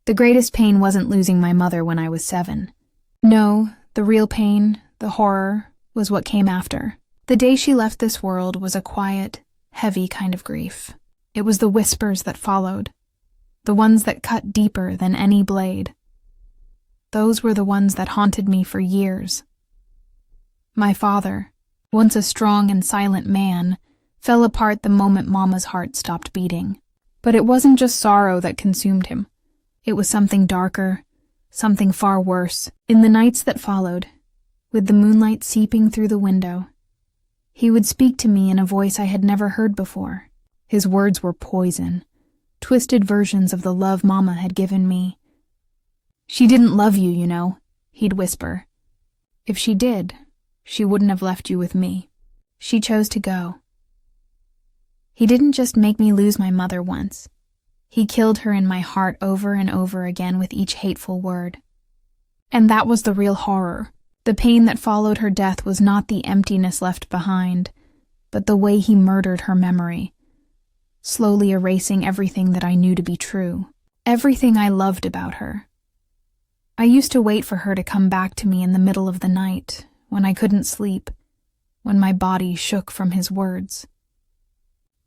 The greatest pain wasn't losing my mother when I was 7. No, the real pain, the horror, was what came after. The day she left this world was a quiet, heavy kind of grief. It was the whispers that followed, the ones that cut deeper than any blade. Those were the ones that haunted me for years. My father, once a strong and silent man, fell apart the moment Mama's heart stopped beating. But it wasn't just sorrow that consumed him. It was something darker, something far worse. In the nights that followed, with the moonlight seeping through the window, he would speak to me in a voice I had never heard before. His words were poison, twisted versions of the love Mama had given me. "She didn't love you, you know," he'd whisper. "If she did, she wouldn't have left you with me. She chose to go." He didn't just make me lose my mother once. He killed her in my heart over and over again with each hateful word. And that was the real horror. The pain that followed her death was not the emptiness left behind, but the way he murdered her memory, slowly erasing everything that I knew to be true, everything I loved about her. I used to wait for her to come back to me in the middle of the night, when I couldn't sleep, when my body shook from his words.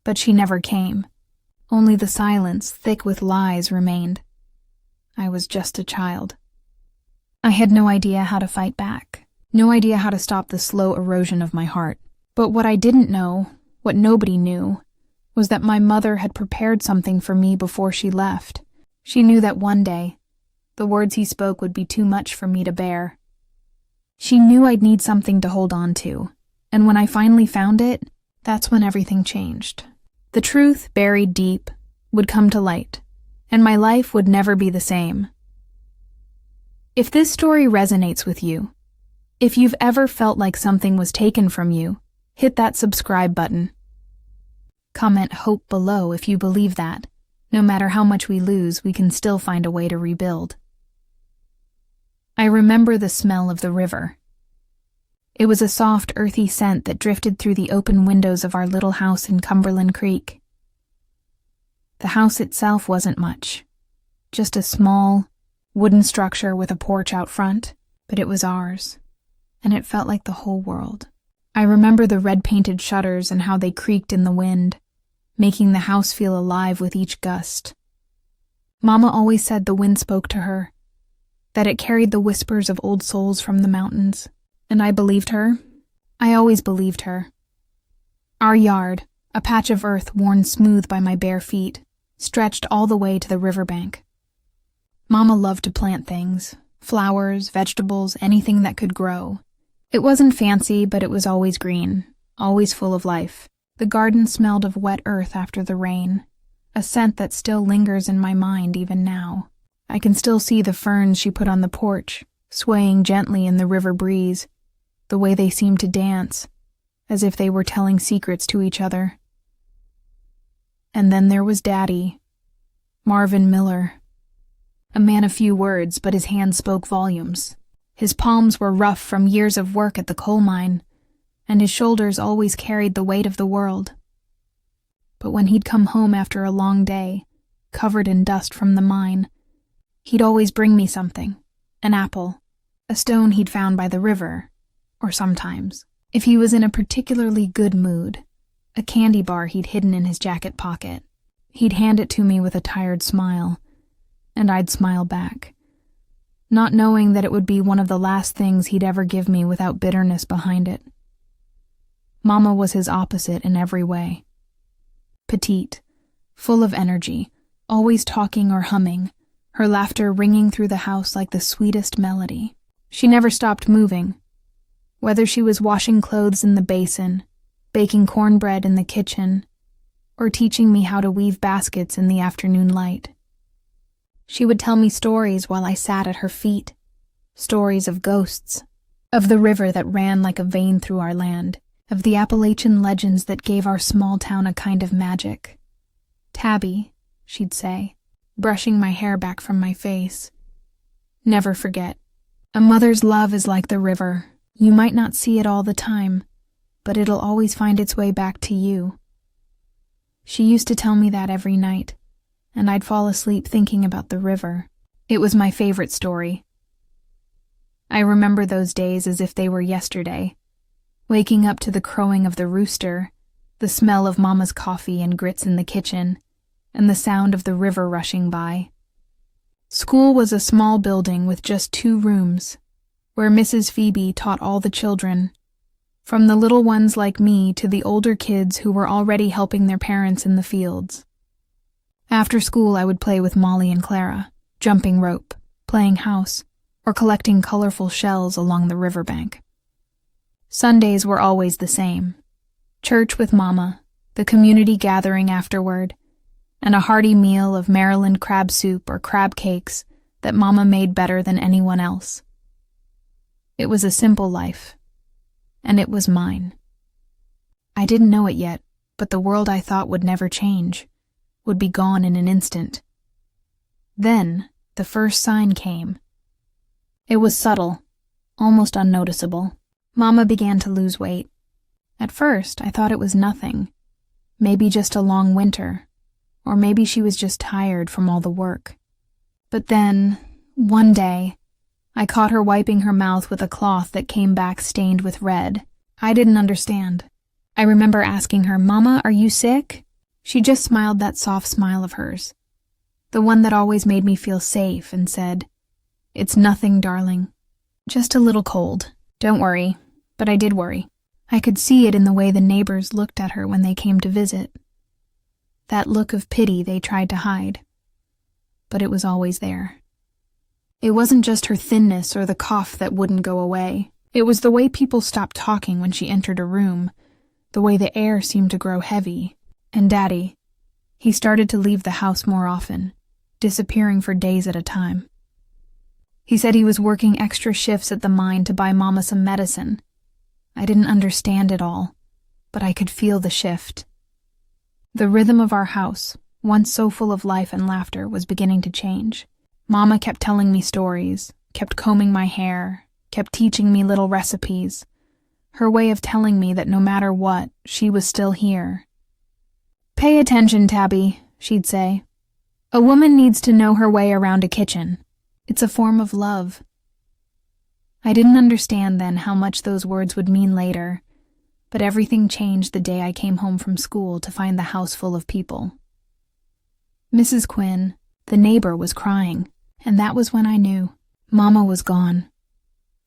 But she never came. Only the silence, thick with lies, remained. I was just a child. I had no idea how to fight back, no idea how to stop the slow erosion of my heart. But what I didn't know, what nobody knew, was that my mother had prepared something for me before she left. She knew that one day, the words he spoke would be too much for me to bear. She knew I'd need something to hold on to, and when I finally found it, that's when everything changed. The truth, buried deep, would come to light, and my life would never be the same. If this story resonates with you, if you've ever felt like something was taken from you, hit that subscribe button. Comment hope below if you believe that, no matter how much we lose, we can still find a way to rebuild. I remember the smell of the river. It was a soft, earthy scent that drifted through the open windows of our little house in Cumberland Creek. The house itself wasn't much, just a small, wooden structure with a porch out front, but it was ours, and it felt like the whole world. I remember the red-painted shutters and how they creaked in the wind, making the house feel alive with each gust. Mama always said the wind spoke to her, that it carried the whispers of old souls from the mountains. And I believed her. I always believed her. Our yard, a patch of earth worn smooth by my bare feet, stretched all the way to the riverbank. Mama loved to plant things, flowers, vegetables, anything that could grow. It wasn't fancy, but it was always green, always full of life. The garden smelled of wet earth after the rain, a scent that still lingers in my mind even now. I can still see the ferns she put on the porch, swaying gently in the river breeze, the way they seemed to dance, as if they were telling secrets to each other. And then there was Daddy, Marvin Miller, a man of few words, but his hands spoke volumes. His palms were rough from years of work at the coal mine, and his shoulders always carried the weight of the world. But when he'd come home after a long day, covered in dust from the mine, he'd always bring me something, an apple, a stone he'd found by the river, or sometimes, if he was in a particularly good mood, a candy bar he'd hidden in his jacket pocket. He'd hand it to me with a tired smile, and I'd smile back, not knowing that it would be one of the last things he'd ever give me without bitterness behind it. Mama was his opposite in every way. Petite, full of energy, always talking or humming, her laughter ringing through the house like the sweetest melody. She never stopped moving, whether she was washing clothes in the basin, baking cornbread in the kitchen, or teaching me how to weave baskets in the afternoon light. She would tell me stories while I sat at her feet, stories of ghosts, of the river that ran like a vein through our land, of the Appalachian legends that gave our small town a kind of magic. "Tabby," she'd say, brushing my hair back from my face. "Never forget. A mother's love is like the river. You might not see it all the time, but it'll always find its way back to you." She used to tell me that every night, and I'd fall asleep thinking about the river, It was my favorite story. I remember those days as if they were yesterday, waking up to the crowing of the rooster, the smell of Mama's coffee and grits in the kitchen, and the sound of the river rushing by. School was a small building with just 2 rooms, where Mrs. Phoebe taught all the children, from the little ones like me to the older kids who were already helping their parents in the fields. After school, I would play with Molly and Clara, jumping rope, playing house, or collecting colorful shells along the riverbank. Sundays were always the same. Church with Mama, the community gathering afterward, and a hearty meal of Maryland crab soup or crab cakes that Mama made better than anyone else. It was a simple life, and it was mine. I didn't know it yet, but the world I thought would never change would be gone in an instant. Then, the first sign came. It was subtle, almost unnoticeable. Mama began to lose weight. At first, I thought it was nothing. Maybe just a long winter, or maybe she was just tired from all the work. But then, one day, I caught her wiping her mouth with a cloth that came back stained with red. I didn't understand. I remember asking her, "Mama, are you sick?" She just smiled that soft smile of hers, the one that always made me feel safe, and said, "It's nothing, darling. Just a little cold. Don't worry." But I did worry. I could see it in the way the neighbors looked at her when they came to visit. That look of pity they tried to hide. But it was always there. It wasn't just her thinness or the cough that wouldn't go away. It was the way people stopped talking when she entered a room, the way the air seemed to grow heavy. And Daddy, he started to leave the house more often, disappearing for days at a time. He said he was working extra shifts at the mine to buy Mama some medicine. I didn't understand it all, but I could feel the shift. The rhythm of our house, once so full of life and laughter, was beginning to change. Mama kept telling me stories, kept combing my hair, kept teaching me little recipes. Her way of telling me that no matter what, she was still here. "Pay attention, Tabby," she'd say. "A woman needs to know her way around a kitchen. It's a form of love." I didn't understand then how much those words would mean later, but everything changed the day I came home from school to find the house full of people. Mrs. Quinn, the neighbor, was crying, and that was when I knew Mama was gone.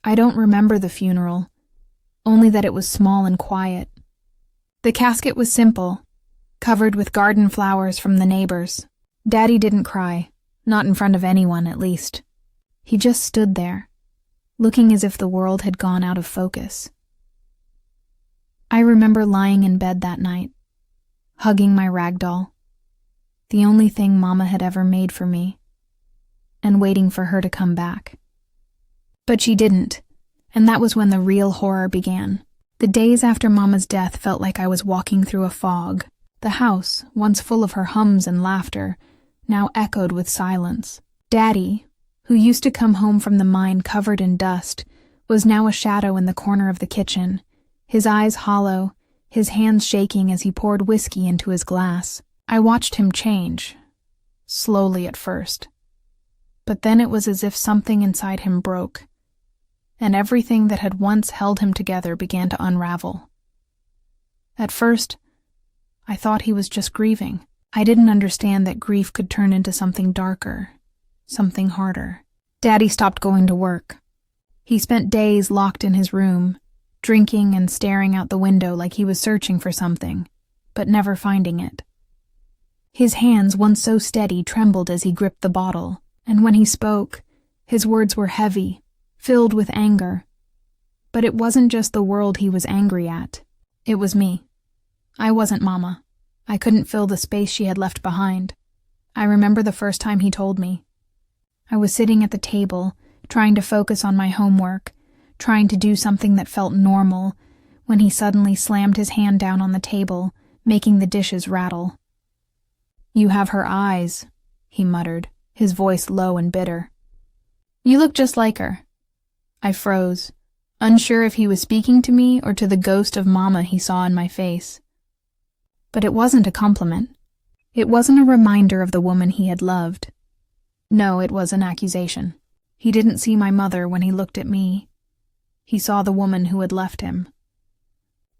I don't remember the funeral, only that it was small and quiet. The casket was simple, covered with garden flowers from the neighbors. Daddy didn't cry, not in front of anyone at least. He just stood there, looking as if the world had gone out of focus. I remember lying in bed that night, hugging my rag doll, the only thing Mama had ever made for me, and waiting for her to come back. But she didn't, and that was when the real horror began. The days after Mama's death felt like I was walking through a fog. The house, once full of her hums and laughter, now echoed with silence. Daddy, who used to come home from the mine covered in dust, was now a shadow in the corner of the kitchen, his eyes hollow, his hands shaking as he poured whiskey into his glass. I watched him change, slowly at first. But then it was as if something inside him broke, and everything that had once held him together began to unravel. At first, I thought he was just grieving. I didn't understand that grief could turn into something darker, something harder. Daddy stopped going to work. He spent days locked in his room, drinking and staring out the window like he was searching for something, but never finding it. His hands, once so steady, trembled as he gripped the bottle, and when he spoke, his words were heavy, filled with anger. But it wasn't just the world he was angry at. It was me. I wasn't Mama. I couldn't fill the space she had left behind. I remember the first time he told me. I was sitting at the table, trying to focus on my homework, trying to do something that felt normal, when he suddenly slammed his hand down on the table, making the dishes rattle. "You have her eyes," he muttered, his voice low and bitter. "You look just like her." I froze, unsure if he was speaking to me or to the ghost of Mama he saw in my face. But it wasn't a compliment. It wasn't a reminder of the woman he had loved. No, it was an accusation. He didn't see my mother when he looked at me. He saw the woman who had left him.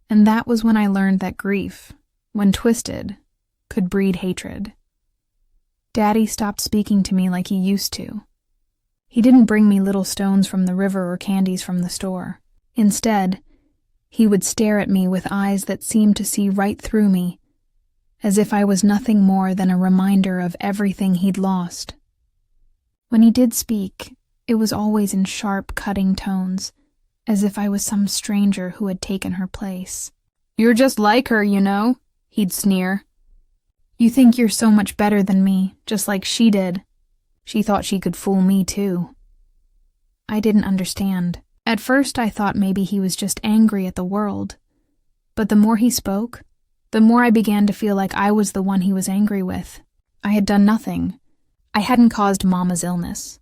And that was when I learned that grief, when twisted, could breed hatred. Daddy stopped speaking to me like he used to. He didn't bring me little stones from the river or candies from the store. Instead, he would stare at me with eyes that seemed to see right through me, as if I was nothing more than a reminder of everything he'd lost. When he did speak, it was always in sharp, cutting tones, as if I was some stranger who had taken her place. "You're just like her, you know," he'd sneer. "You think you're so much better than me, just like she did. She thought she could fool me, too." I didn't understand. At first, I thought maybe he was just angry at the world. But the more he spoke, the more I began to feel like I was the one he was angry with. I had done nothing. I hadn't caused Mama's illness.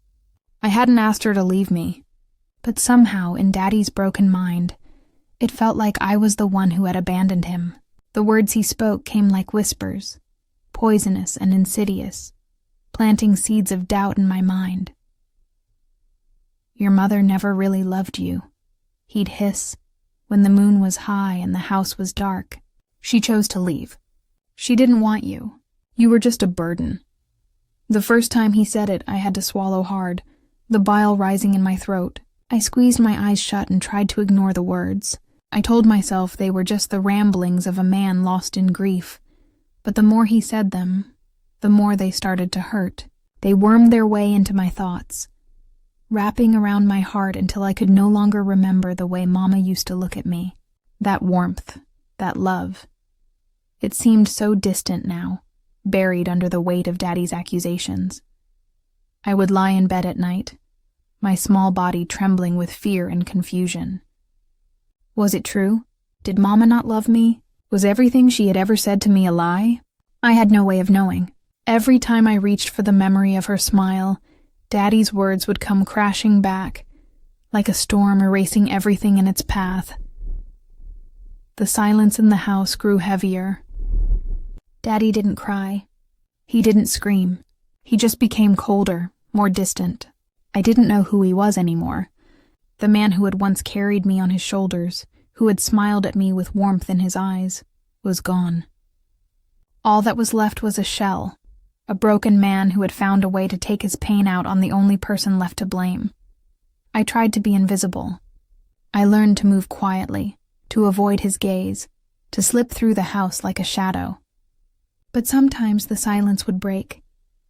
I hadn't asked her to leave me. But somehow, in Daddy's broken mind, it felt like I was the one who had abandoned him. The words he spoke came like whispers, poisonous and insidious, planting seeds of doubt in my mind. "Your mother never really loved you," he'd hiss, when the moon was high and the house was dark. "She chose to leave. She didn't want you. You were just a burden." The first time he said it, I had to swallow hard, the bile rising in my throat. I squeezed my eyes shut and tried to ignore the words. I told myself they were just the ramblings of a man lost in grief, but the more he said them, the more they started to hurt. They wormed their way into my thoughts, wrapping around my heart until I could no longer remember the way Mama used to look at me. That warmth, that love. It seemed so distant now, buried under the weight of Daddy's accusations. I would lie in bed at night, my small body trembling with fear and confusion. Was it true? Did Mama not love me? Was everything she had ever said to me a lie? I had no way of knowing. Every time I reached for the memory of her smile, Daddy's words would come crashing back, like a storm erasing everything in its path. The silence in the house grew heavier. Daddy didn't cry. He didn't scream. He just became colder, more distant. I didn't know who he was anymore. The man who had once carried me on his shoulders, who had smiled at me with warmth in his eyes, was gone. All that was left was a shell, a broken man who had found a way to take his pain out on the only person left to blame. I tried to be invisible. I learned to move quietly, to avoid his gaze, to slip through the house like a shadow. But sometimes the silence would break,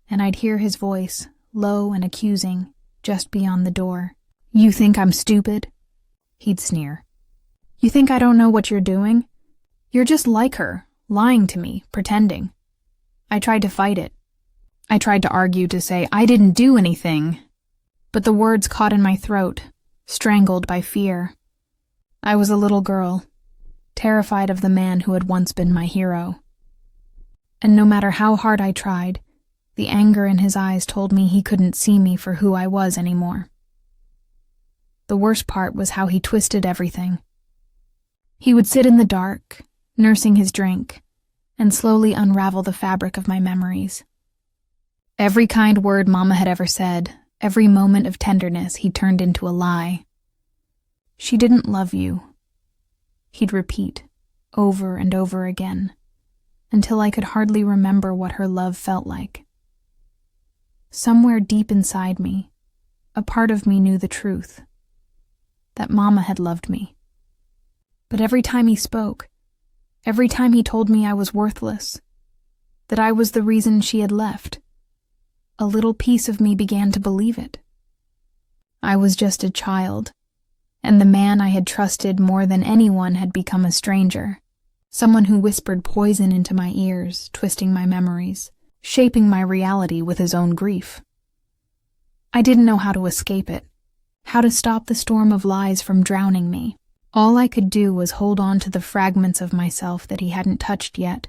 and I'd hear his voice, low and accusing, just beyond the door. "You think I'm stupid?" He'd sneer. "You think I don't know what you're doing? You're just like her, lying to me, pretending." I tried to fight it. I tried to argue, to say I didn't do anything, but the words caught in my throat, strangled by fear. I was a little girl, terrified of the man who had once been my hero. And no matter how hard I tried, the anger in his eyes told me he couldn't see me for who I was anymore. The worst part was how he twisted everything. He would sit in the dark, nursing his drink, and slowly unravel the fabric of my memories. Every kind word Mama had ever said, every moment of tenderness he turned into a lie. "She didn't love you," he'd repeat, over and over again, until I could hardly remember what her love felt like. Somewhere deep inside me, a part of me knew the truth, that Mama had loved me. But every time he spoke, every time he told me I was worthless, that I was the reason she had left, a little piece of me began to believe it. I was just a child, and the man I had trusted more than anyone had become a stranger, someone who whispered poison into my ears, twisting my memories, shaping my reality with his own grief. I didn't know how to escape it, how to stop the storm of lies from drowning me. All I could do was hold on to the fragments of myself that he hadn't touched yet,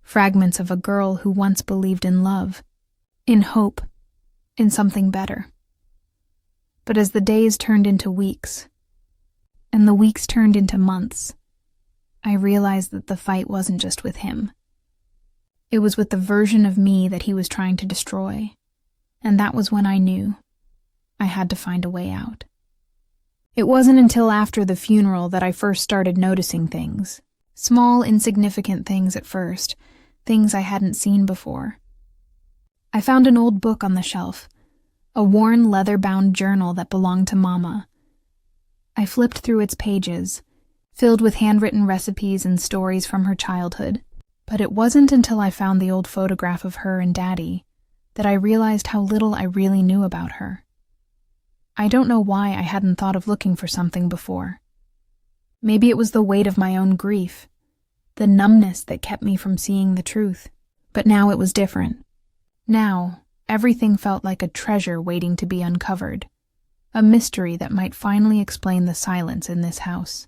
fragments of a girl who once believed in love, in hope, in something better. But as the days turned into weeks, and the weeks turned into months, I realized that the fight wasn't just with him. It was with the version of me that he was trying to destroy, And that was when I knew I had to find a way out. It wasn't until after the funeral that I first started noticing things. Small, insignificant things at first, things I hadn't seen before. I found an old book on the shelf, a worn leather-bound journal that belonged to Mama. I flipped through its pages, filled with handwritten recipes and stories from her childhood. But it wasn't until I found the old photograph of her and Daddy that I realized how little I really knew about her. I don't know why I hadn't thought of looking for something before. Maybe it was the weight of my own grief, the numbness that kept me from seeing the truth. But now it was different. Now, everything felt like a treasure waiting to be uncovered, a mystery that might finally explain the silence in this house.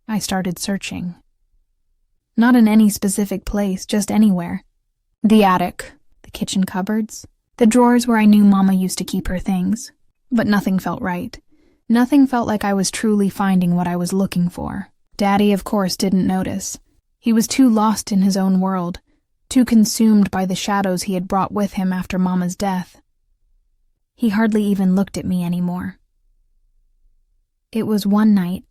I started searching. Not in any specific place, just anywhere. The attic, the kitchen cupboards, the drawers where I knew Mama used to keep her things. But nothing felt right. Nothing felt like I was truly finding what I was looking for. Daddy, of course, didn't notice. He was too lost in his own world, too consumed by the shadows he had brought with him after Mama's death. He hardly even looked at me anymore. It was one night,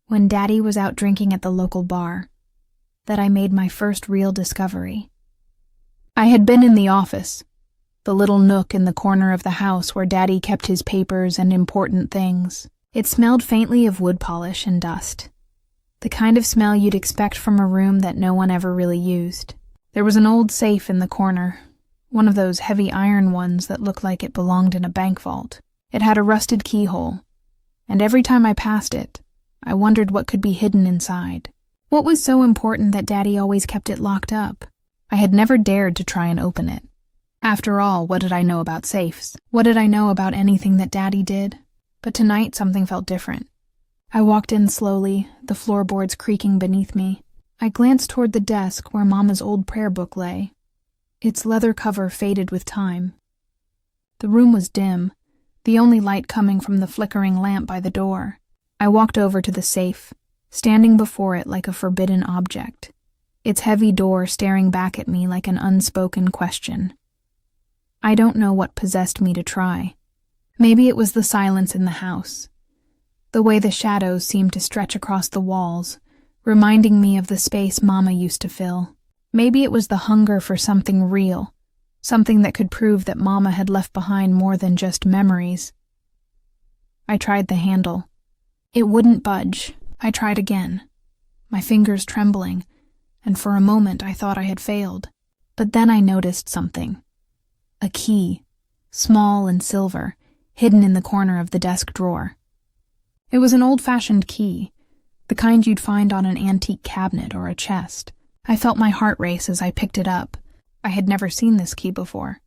when Daddy was out drinking at the local bar, that I made my first real discovery. I had been in the office, the little nook in the corner of the house where Daddy kept his papers and important things. It smelled faintly of wood polish and dust, the kind of smell you'd expect from a room that no one ever really used. There was an old safe in the corner, one of those heavy iron ones that looked like it belonged in a bank vault. It had a rusted keyhole, and every time I passed it, I wondered what could be hidden inside. What was so important that Daddy always kept it locked up? I had never dared to try and open it. After all, what did I know about safes? What did I know about anything that Daddy did? But tonight something felt different. I walked in slowly, the floorboards creaking beneath me. I glanced toward the desk where Mama's old prayer book lay. Its leather cover faded with time. The room was dim, the only light coming from the flickering lamp by the door. I walked over to the safe, standing before it like a forbidden object, its heavy door staring back at me like an unspoken question. I don't know what possessed me to try. Maybe it was the silence in the house, the way the shadows seemed to stretch across the walls, reminding me of the space Mama used to fill. Maybe it was the hunger for something real, something that could prove that Mama had left behind more than just memories. I tried the handle. It wouldn't budge. I tried again, my fingers trembling, and for a moment I thought I had failed. But then I noticed something. A key, small and silver, hidden in the corner of the desk drawer. It was an old-fashioned key, the kind you'd find on an antique cabinet or a chest. I felt my heart race as I picked it up. I had never seen this key before.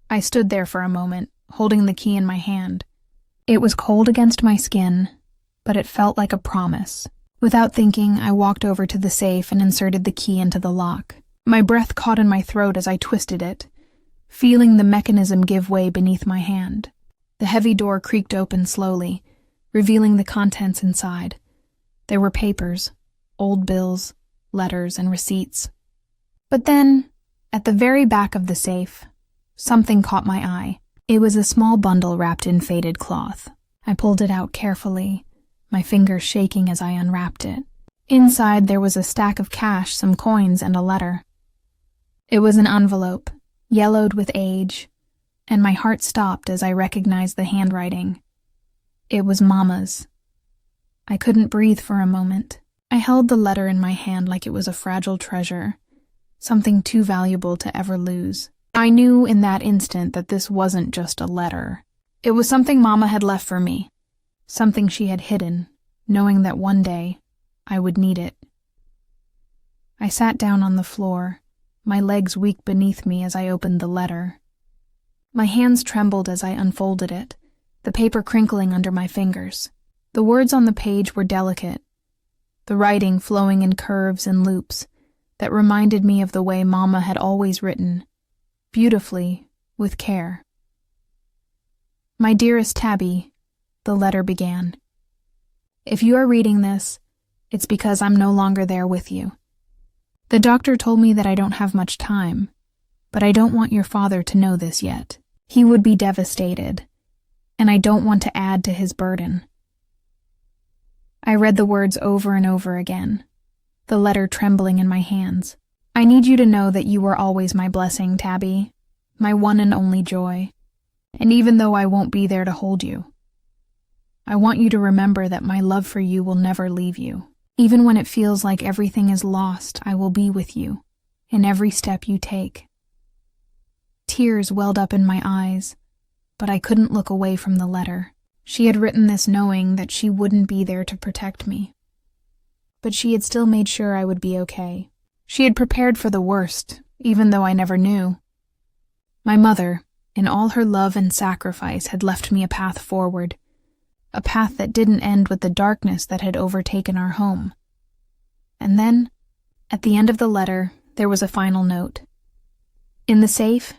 I stood there for a moment, holding the key in my hand. It was cold against my skin, but it felt like a promise. Without thinking, I walked over to the safe and inserted the key into the lock. My breath caught in my throat as I twisted it, feeling the mechanism give way beneath my hand. The heavy door creaked open slowly, revealing the contents inside. There were papers, old bills, letters, and receipts. But then, at the very back of the safe, something caught my eye. It was a small bundle wrapped in faded cloth. I pulled it out carefully, my fingers shaking as I unwrapped it. Inside there was a stack of cash, some coins, and a letter. It was an envelope, yellowed with age, and my heart stopped as I recognized the handwriting. It was Mama's. I couldn't breathe for a moment. I held the letter in my hand like it was a fragile treasure, something too valuable to ever lose. I knew in that instant that this wasn't just a letter. It was something Mama had left for me, something she had hidden, knowing that one day I would need it. I sat down on the floor, my legs weak beneath me as I opened the letter. My hands trembled as I unfolded it, the paper crinkling under my fingers. The words on the page were delicate, the writing flowing in curves and loops that reminded me of the way Mama had always written, beautifully, with care. My dearest Tabby, the letter began. If you are reading this, it's because I'm no longer there with you. The doctor told me that I don't have much time. But I don't want your father to know this yet. He would be devastated, and I don't want to add to his burden." I read the words over and over again, the letter trembling in my hands. "I need you to know that you are always my blessing, Tabby, my one and only joy. And even though I won't be there to hold you, I want you to remember that my love for you will never leave you. Even when it feels like everything is lost, I will be with you in every step you take." Tears welled up in my eyes, but I couldn't look away from the letter. She had written this knowing that she wouldn't be there to protect me. But she had still made sure I would be okay. She had prepared for the worst, even though I never knew. My mother, in all her love and sacrifice, had left me a path forward, a path that didn't end with the darkness that had overtaken our home. And then, at the end of the letter, there was a final note. "In the safe,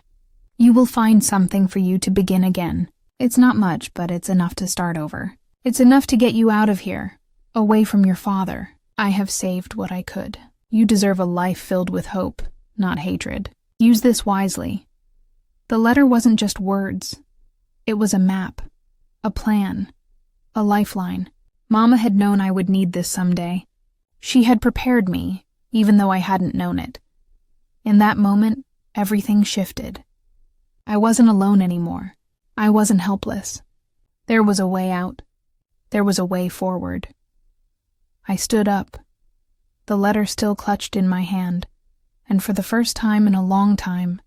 you will find something for you to begin again. It's not much, but it's enough to start over. It's enough to get you out of here, away from your father. I have saved what I could. You deserve a life filled with hope, not hatred. Use this wisely." The letter wasn't just words. It was a map, a plan, a lifeline. Mama had known I would need this someday. She had prepared me, even though I hadn't known it. In that moment, everything shifted. I wasn't alone anymore. I wasn't helpless. There was a way out. There was a way forward. I stood up, the letter still clutched in my hand, and for the first time in a long time,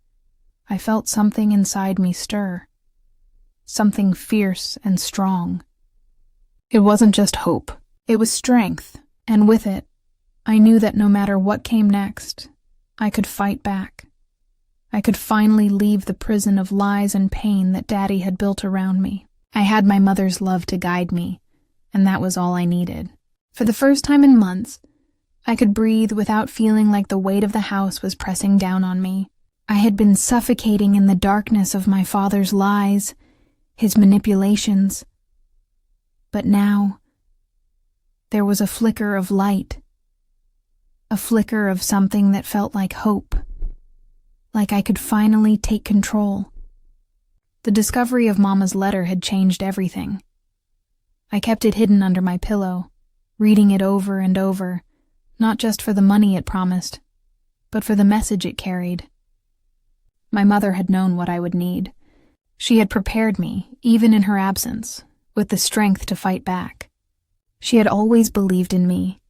I felt something inside me stir. Something fierce and strong. It wasn't just hope. It was strength, and with it, I knew that no matter what came next, I could fight back. I could finally leave the prison of lies and pain that Daddy had built around me. I had my mother's love to guide me, and that was all I needed. For the first time in months, I could breathe without feeling like the weight of the house was pressing down on me. I had been suffocating in the darkness of my father's lies, his manipulations. But now, there was a flicker of light, a flicker of something that felt like hope, like I could finally take control. The discovery of Mama's letter had changed everything. I kept it hidden under my pillow, reading it over and over, not just for the money it promised, but for the message it carried. My mother had known what I would need. She had prepared me, even in her absence, with the strength to fight back. She had always believed in me,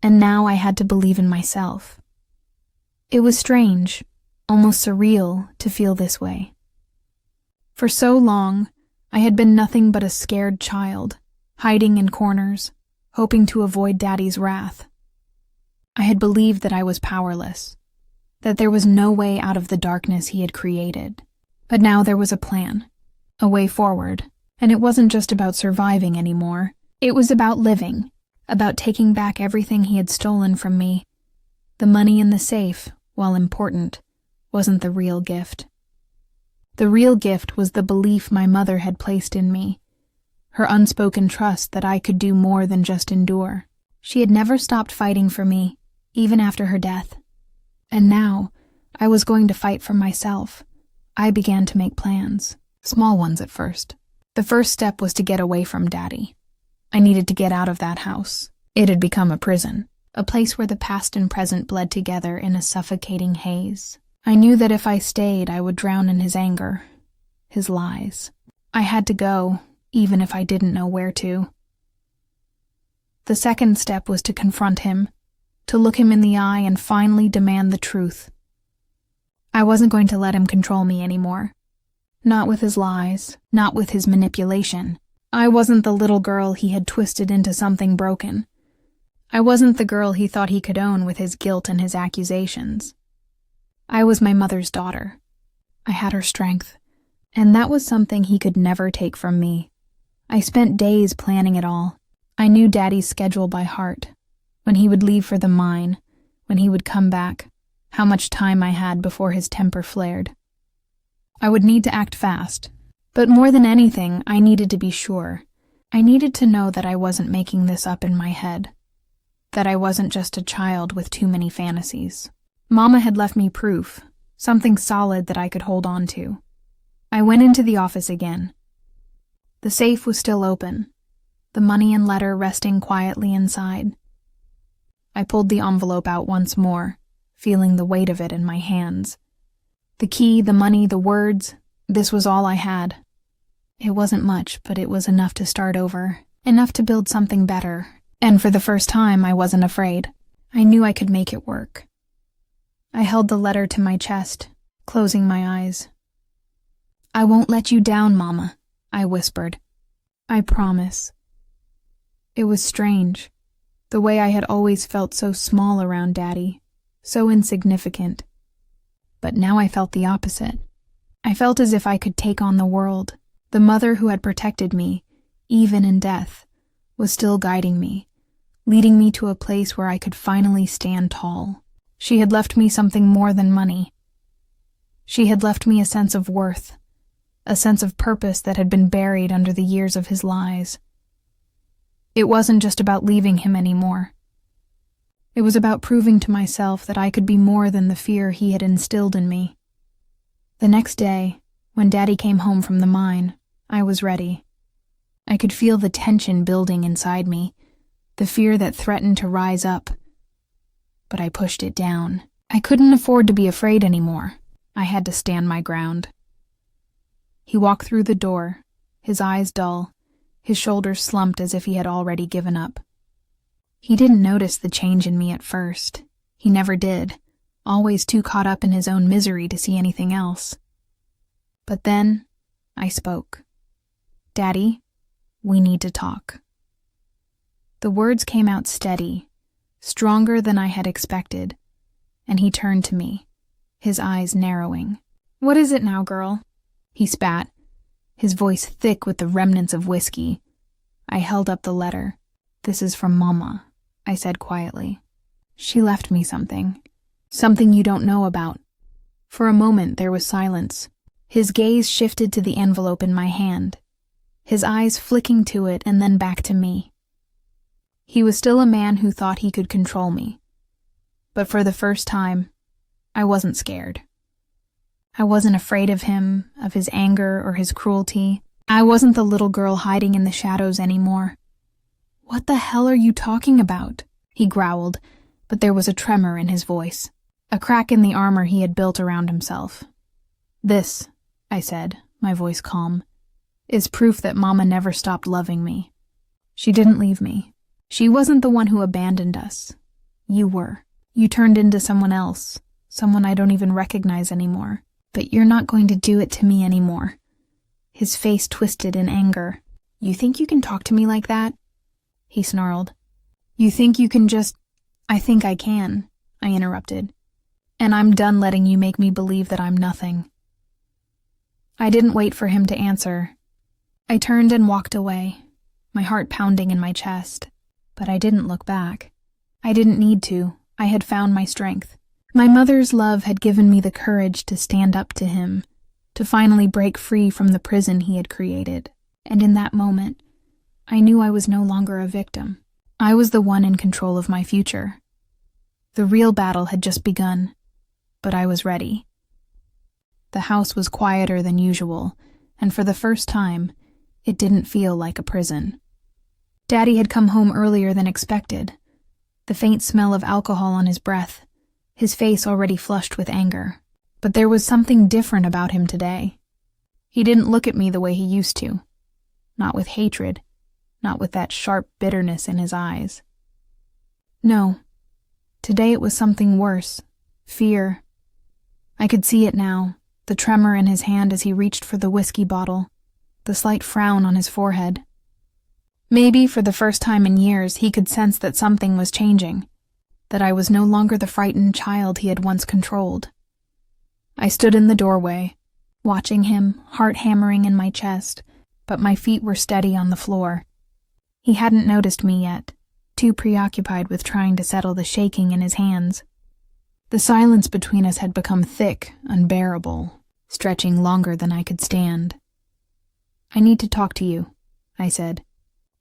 and now I had to believe in myself. It was strange, almost surreal, to feel this way. For so long, I had been nothing but a scared child, hiding in corners, hoping to avoid Daddy's wrath. I had believed that I was powerless, that there was no way out of the darkness he had created. But now there was a plan, a way forward, and it wasn't just about surviving anymore. It was about living, about taking back everything he had stolen from me. The money in the safe, while important, wasn't the real gift. The real gift was the belief my mother had placed in me, her unspoken trust that I could do more than just endure. She had never stopped fighting for me, even after her death. And now, I was going to fight for myself. I began to make plans, small ones at first. The first step was to get away from Daddy. I needed to get out of that house. It had become a prison, a place where the past and present bled together in a suffocating haze. I knew that if I stayed, I would drown in his anger, his lies. I had to go, even if I didn't know where to. The second step was to confront him, to look him in the eye and finally demand the truth. I wasn't going to let him control me anymore. Not with his lies, not with his manipulation. I wasn't the little girl he had twisted into something broken. I wasn't the girl he thought he could own with his guilt and his accusations. I was my mother's daughter. I had her strength, and that was something he could never take from me. I spent days planning it all. I knew Daddy's schedule by heart. When he would leave for the mine, when he would come back, how much time I had before his temper flared. I would need to act fast, but more than anything, I needed to be sure. I needed to know that I wasn't making this up in my head, that I wasn't just a child with too many fantasies. Mama had left me proof, something solid that I could hold on to. I went into the office again. The safe was still open, the money and letter resting quietly inside. I pulled the envelope out once more, feeling the weight of it in my hands. The key, the money, the words, this was all I had. It wasn't much, but it was enough to start over, enough to build something better, and for the first time I wasn't afraid. I knew I could make it work. I held the letter to my chest, closing my eyes. "I won't let you down, Mama," I whispered. "I promise." It was strange, the way I had always felt so small around Daddy, so insignificant. But now I felt the opposite. I felt as if I could take on the world. The mother who had protected me, even in death, was still guiding me, leading me to a place where I could finally stand tall. She had left me something more than money. She had left me a sense of worth, a sense of purpose that had been buried under the years of his lies. It wasn't just about leaving him anymore. It was about proving to myself that I could be more than the fear he had instilled in me. The next day, when Daddy came home from the mine, I was ready. I could feel the tension building inside me, the fear that threatened to rise up. But I pushed it down. I couldn't afford to be afraid anymore. I had to stand my ground. He walked through the door, his eyes dull, his shoulders slumped as if he had already given up. He didn't notice the change in me at first. He never did, always too caught up in his own misery to see anything else. But then, I spoke. "Daddy, we need to talk." The words came out steady, stronger than I had expected, and he turned to me, his eyes narrowing. "What is it now, girl?" He spat, his voice thick with the remnants of whiskey. I held up the letter. "This is from Mama," I said quietly. "She left me something you don't know about." For a moment there was silence. His gaze shifted to the envelope in my hand, his eyes flicking to it and then back to me. He was still a man who thought he could control me. But for the first time, I wasn't scared. I wasn't afraid of him, of his anger or his cruelty. I wasn't the little girl hiding in the shadows anymore. "What the hell are you talking about?" he growled, but there was a tremor in his voice, a crack in the armor he had built around himself. "This," I said, my voice calm, "is proof that Mama never stopped loving me. She didn't leave me. She wasn't the one who abandoned us. You were. You turned into someone else, someone I don't even recognize anymore. But you're not going to do it to me anymore." His face twisted in anger. "You think you can talk to me like that?" he snarled. "You think you can just—" "I think I can," I interrupted. "And I'm done letting you make me believe that I'm nothing." I didn't wait for him to answer. I turned and walked away, my heart pounding in my chest. But I didn't look back. I didn't need to. I had found my strength. My mother's love had given me the courage to stand up to him, to finally break free from the prison he had created. And in that moment, I knew I was no longer a victim. I was the one in control of my future. The real battle had just begun, but I was ready. The house was quieter than usual, and for the first time, it didn't feel like a prison. Daddy had come home earlier than expected, the faint smell of alcohol on his breath, his face already flushed with anger. But there was something different about him today. He didn't look at me the way he used to. Not with hatred, not with that sharp bitterness in his eyes. No, today it was something worse, fear. I could see it now, the tremor in his hand as he reached for the whiskey bottle, the slight frown on his forehead. Maybe for the first time in years he could sense that something was changing, that I was no longer the frightened child he had once controlled. I stood in the doorway, watching him, heart hammering in my chest, but my feet were steady on the floor. He hadn't noticed me yet, too preoccupied with trying to settle the shaking in his hands. The silence between us had become thick, unbearable, stretching longer than I could stand. "I need to talk to you," I said,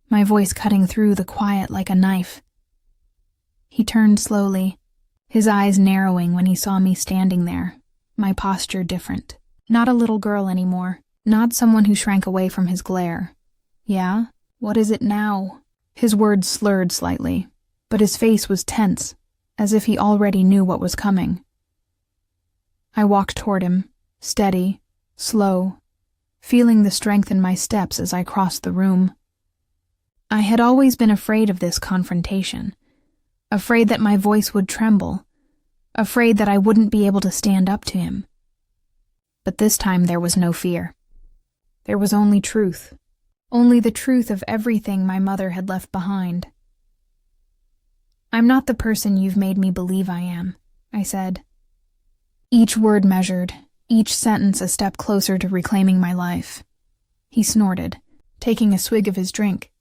my voice cutting through the quiet like a knife. He turned slowly, his eyes narrowing when he saw me standing there, my posture different. Not a little girl anymore, not someone who shrank away from his glare. Yeah? What is it now? His words slurred slightly, but his face was tense, as if he already knew what was coming. I walked toward him, steady, slow, feeling the strength in my steps as I crossed the room. I had always been afraid of this confrontation, afraid that my voice would tremble, afraid that I wouldn't be able to stand up to him. But this time there was no fear. There was only truth, only the truth of everything my mother had left behind. "I'm not the person you've made me believe I am," I said. Each word measured, each sentence a step closer to reclaiming my life. He snorted, taking a swig of his drink.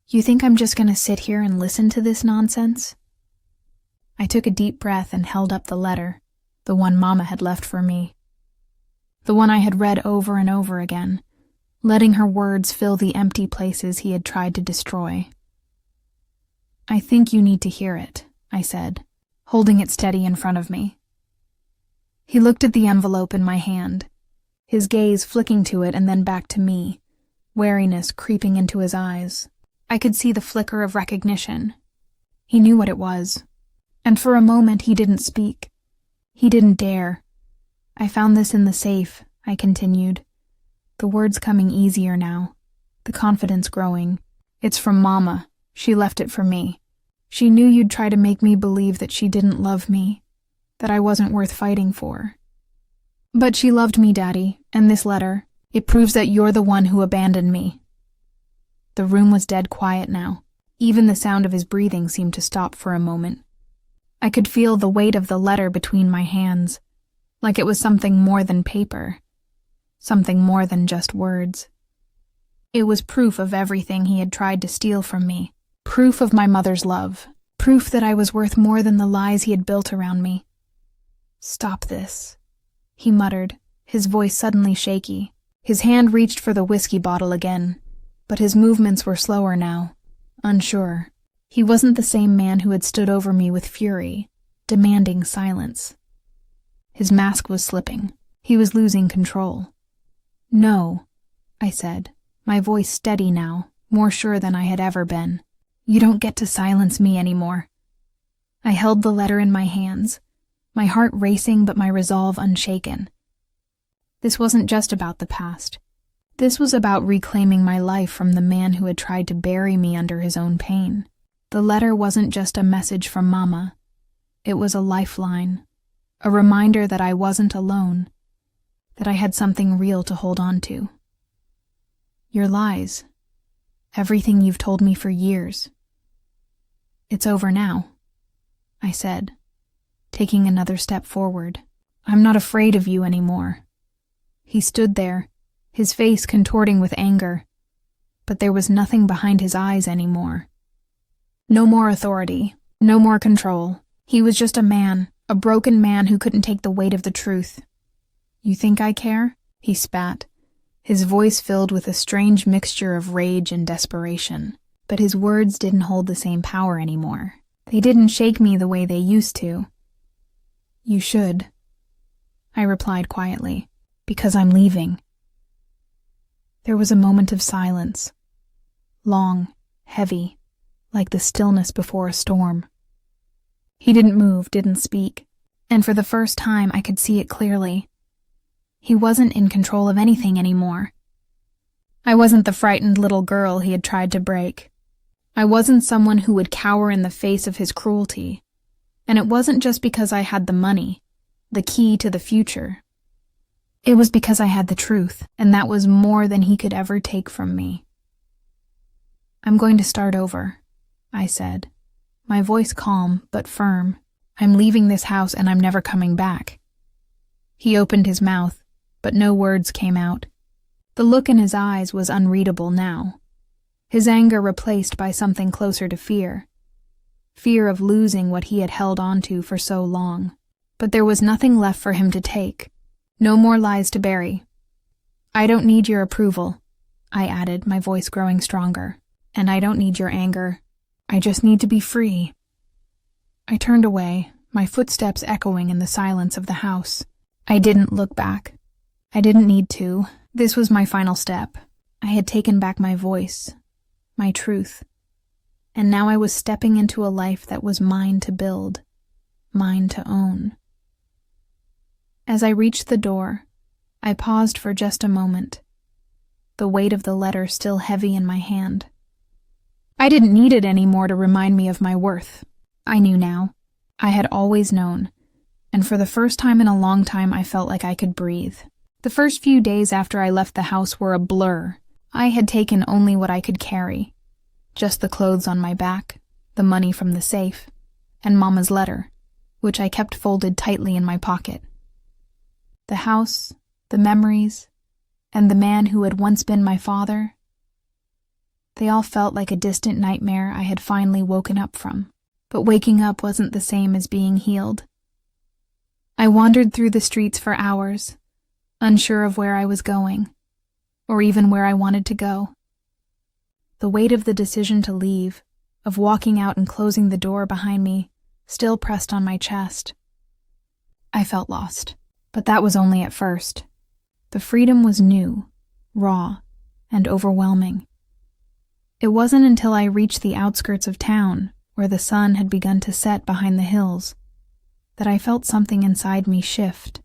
"You think I'm just going to sit here and listen to this nonsense?" I took a deep breath and held up the letter, the one Mama had left for me. The one I had read over and over again, letting her words fill the empty places he had tried to destroy. "I think you need to hear it," I said, holding it steady in front of me. He looked at the envelope in my hand, his gaze flicking to it and then back to me, wariness creeping into his eyes. I could see the flicker of recognition. He knew what it was, and for a moment he didn't speak. He didn't dare. "I found this in the safe," I continued, the words coming easier now, the confidence growing. "It's from Mama. She left it for me. She knew you'd try to make me believe that she didn't love me, that I wasn't worth fighting for. But she loved me, Daddy, and this letter, it proves that you're the one who abandoned me." The room was dead quiet now. Even the sound of his breathing seemed to stop for a moment. I could feel the weight of the letter between my hands, like it was something more than paper, something more than just words. It was proof of everything he had tried to steal from me, proof of my mother's love, proof that I was worth more than the lies he had built around me. "Stop this," he muttered, his voice suddenly shaky. His hand reached for the whiskey bottle again, but his movements were slower now, unsure. He wasn't the same man who had stood over me with fury, demanding silence. His mask was slipping. He was losing control. "No," I said, my voice steady now, more sure than I had ever been. "You don't get to silence me anymore." I held the letter in my hands, my heart racing but my resolve unshaken. This wasn't just about the past. This was about reclaiming my life from the man who had tried to bury me under his own pain. The letter wasn't just a message from Mama. It was a lifeline, a reminder that I wasn't alone, that I had something real to hold on to. "Your lies, everything you've told me for years. It's over now," I said, taking another step forward. "I'm not afraid of you anymore." He stood there, his face contorting with anger, but there was nothing behind his eyes anymore. No more authority, no more control. He was just a man, a broken man who couldn't take the weight of the truth. "You think I care?" he spat, his voice filled with a strange mixture of rage and desperation. But his words didn't hold the same power anymore. They didn't shake me the way they used to. "You should," I replied quietly, "because I'm leaving." There was a moment of silence, long, heavy, like the stillness before a storm. He didn't move, didn't speak, and for the first time I could see it clearly. He wasn't in control of anything anymore. I wasn't the frightened little girl he had tried to break. I wasn't someone who would cower in the face of his cruelty. And it wasn't just because I had the money, the key to the future. It was because I had the truth, and that was more than he could ever take from me. "I'm going to start over," I said, my voice calm but firm. "I'm leaving this house and I'm never coming back." He opened his mouth, but no words came out. The look in his eyes was unreadable now, his anger replaced by something closer to fear. Fear of losing what he had held on to for so long. But there was nothing left for him to take. No more lies to bury. "I don't need your approval," I added, my voice growing stronger. "And I don't need your anger. I just need to be free." I turned away, my footsteps echoing in the silence of the house. I didn't look back. I didn't need to. This was my final step. I had taken back my voice, my truth, and now I was stepping into a life that was mine to build, mine to own. As I reached the door, I paused for just a moment, the weight of the letter still heavy in my hand. I didn't need it anymore to remind me of my worth. I knew now. I had always known, and for the first time in a long time I felt like I could breathe. The first few days after I left the house were a blur. I had taken only what I could carry, just the clothes on my back, the money from the safe, and Mama's letter, which I kept folded tightly in my pocket. The house, the memories, and the man who had once been my father, they all felt like a distant nightmare I had finally woken up from. But waking up wasn't the same as being healed. I wandered through the streets for hours, unsure of where I was going, or even where I wanted to go. The weight of the decision to leave, of walking out and closing the door behind me, still pressed on my chest. I felt lost, but that was only at first. The freedom was new, raw, and overwhelming. It wasn't until I reached the outskirts of town, where the sun had begun to set behind the hills, that I felt something inside me shift.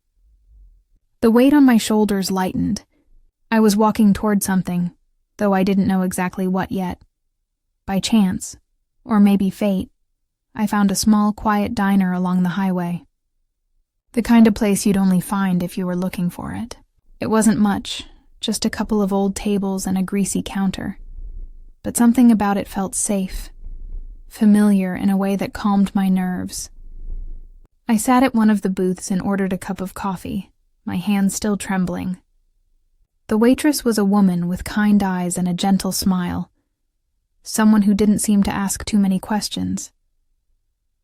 The weight on my shoulders lightened. I was walking toward something, though I didn't know exactly what yet. By chance, or maybe fate, I found a small, quiet diner along the highway. The kind of place you'd only find if you were looking for it. It wasn't much, just a couple of old tables and a greasy counter. But something about it felt safe, familiar in a way that calmed my nerves. I sat at one of the booths and ordered a cup of coffee, my hands still trembling. The waitress was a woman with kind eyes and a gentle smile, someone who didn't seem to ask too many questions.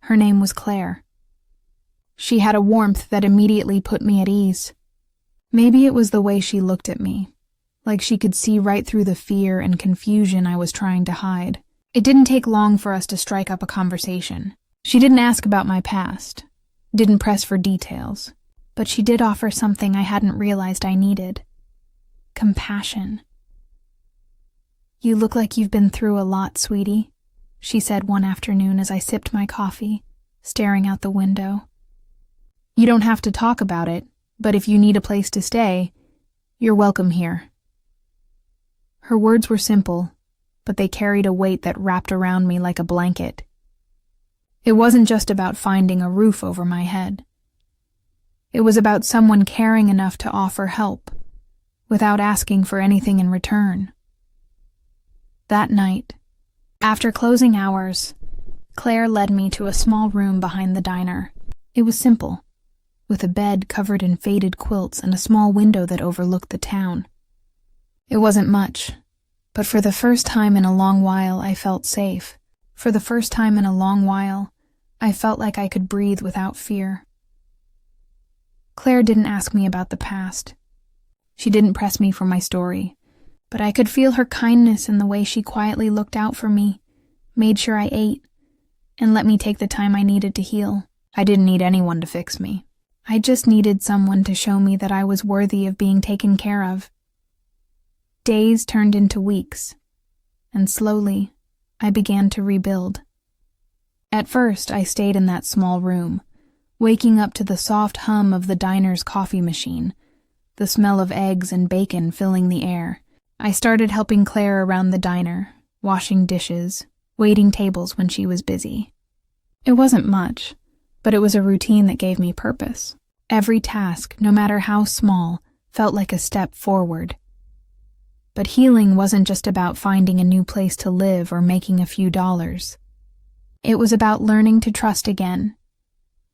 Her name was Claire. She had a warmth that immediately put me at ease. Maybe it was the way she looked at me, like she could see right through the fear and confusion I was trying to hide. It didn't take long for us to strike up a conversation. She didn't ask about my past, didn't press for details, but she did offer something I hadn't realized I needed. Compassion. "You look like you've been through a lot, sweetie," she said one afternoon as I sipped my coffee, staring out the window. "You don't have to talk about it, but if you need a place to stay, you're welcome here." Her words were simple, but they carried a weight that wrapped around me like a blanket. It wasn't just about finding a roof over my head. It was about someone caring enough to offer help, without asking for anything in return. That night, after closing hours, Claire led me to a small room behind the diner. It was simple, with a bed covered in faded quilts and a small window that overlooked the town. It wasn't much, but for the first time in a long while I felt safe. For the first time in a long while, I felt like I could breathe without fear. Claire didn't ask me about the past. She didn't press me for my story, but I could feel her kindness in the way she quietly looked out for me, made sure I ate, and let me take the time I needed to heal. I didn't need anyone to fix me. I just needed someone to show me that I was worthy of being taken care of. Days turned into weeks, and slowly, I began to rebuild. At first, I stayed in that small room, waking up to the soft hum of the diner's coffee machine, the smell of eggs and bacon filling the air. I started helping Claire around the diner, washing dishes, waiting tables when she was busy. It wasn't much, but it was a routine that gave me purpose. Every task, no matter how small, felt like a step forward. But healing wasn't just about finding a new place to live or making a few dollars. It was about learning to trust again,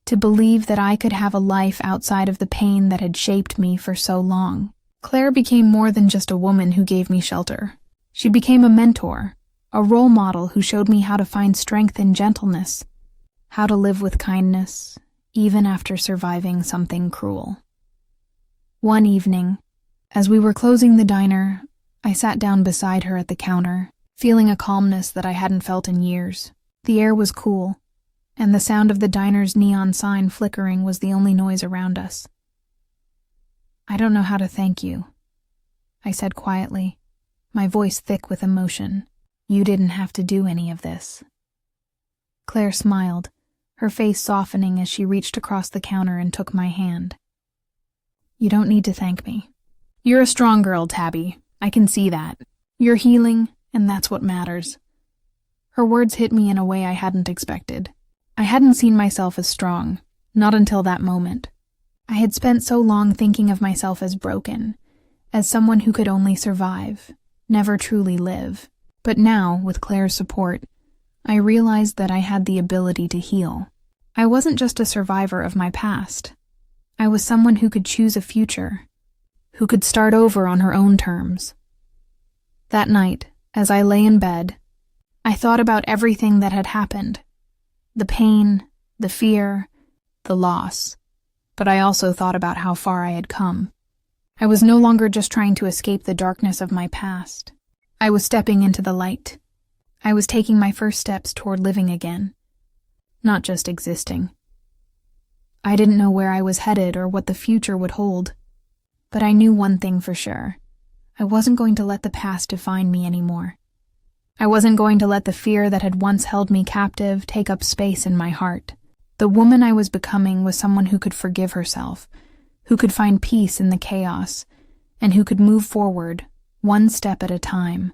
to believe that I could have a life outside of the pain that had shaped me for so long. Claire became more than just a woman who gave me shelter. She became a mentor, a role model who showed me how to find strength in gentleness, how to live with kindness, even after surviving something cruel. One evening, as we were closing the diner, I sat down beside her at the counter, feeling a calmness that I hadn't felt in years. The air was cool, and the sound of the diner's neon sign flickering was the only noise around us. I don't know how to thank you, I said quietly, my voice thick with emotion. You didn't have to do any of this. Claire smiled, her face softening as she reached across the counter and took my hand. You don't need to thank me. You're a strong girl, Tabby. I can see that. You're healing, and that's what matters. Her words hit me in a way I hadn't expected. I hadn't seen myself as strong, not until that moment. I had spent so long thinking of myself as broken, as someone who could only survive, never truly live. But now, with Claire's support, I realized that I had the ability to heal. I wasn't just a survivor of my past. I was someone who could choose a future, who could start over on her own terms. That night, as I lay in bed, I thought about everything that had happened. The pain, the fear, the loss. But I also thought about how far I had come. I was no longer just trying to escape the darkness of my past. I was stepping into the light. I was taking my first steps toward living again, not just existing. I didn't know where I was headed or what the future would hold, but I knew one thing for sure. I wasn't going to let the past define me anymore. I wasn't going to let the fear that had once held me captive take up space in my heart. The woman I was becoming was someone who could forgive herself, who could find peace in the chaos, and who could move forward, one step at a time.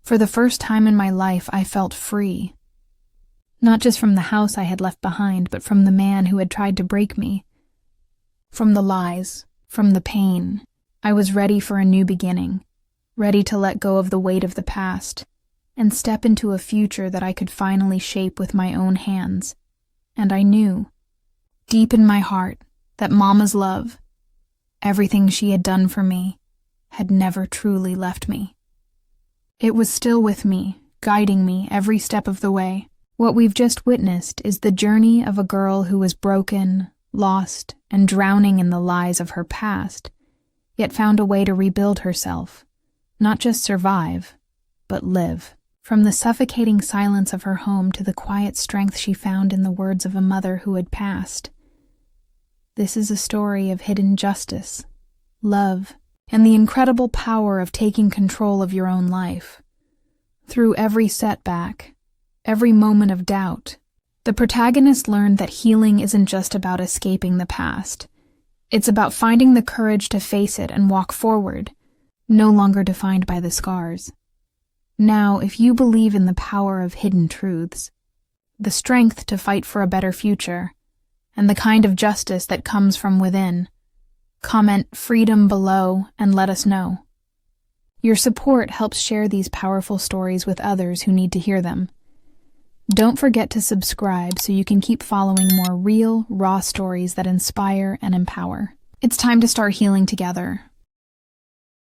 For the first time in my life, I felt free. Not just from the house I had left behind, but from the man who had tried to break me. From the lies, from the pain. I was ready for a new beginning, ready to let go of the weight of the past, and step into a future that I could finally shape with my own hands. And I knew, deep in my heart, that Mama's love, everything she had done for me, had never truly left me. It was still with me, guiding me every step of the way. What we've just witnessed is the journey of a girl who was broken, lost, and drowning in the lies of her past, yet found a way to rebuild herself, not just survive, but live. From the suffocating silence of her home to the quiet strength she found in the words of a mother who had passed. This is a story of hidden justice, love, and the incredible power of taking control of your own life. Through every setback, every moment of doubt, the protagonist learned that healing isn't just about escaping the past. It's about finding the courage to face it and walk forward, no longer defined by the scars. Now, if you believe in the power of hidden truths, the strength to fight for a better future, and the kind of justice that comes from within, comment freedom below and let us know. Your support helps share these powerful stories with others who need to hear them. Don't forget to subscribe so you can keep following more real, raw stories that inspire and empower. It's time to start healing together,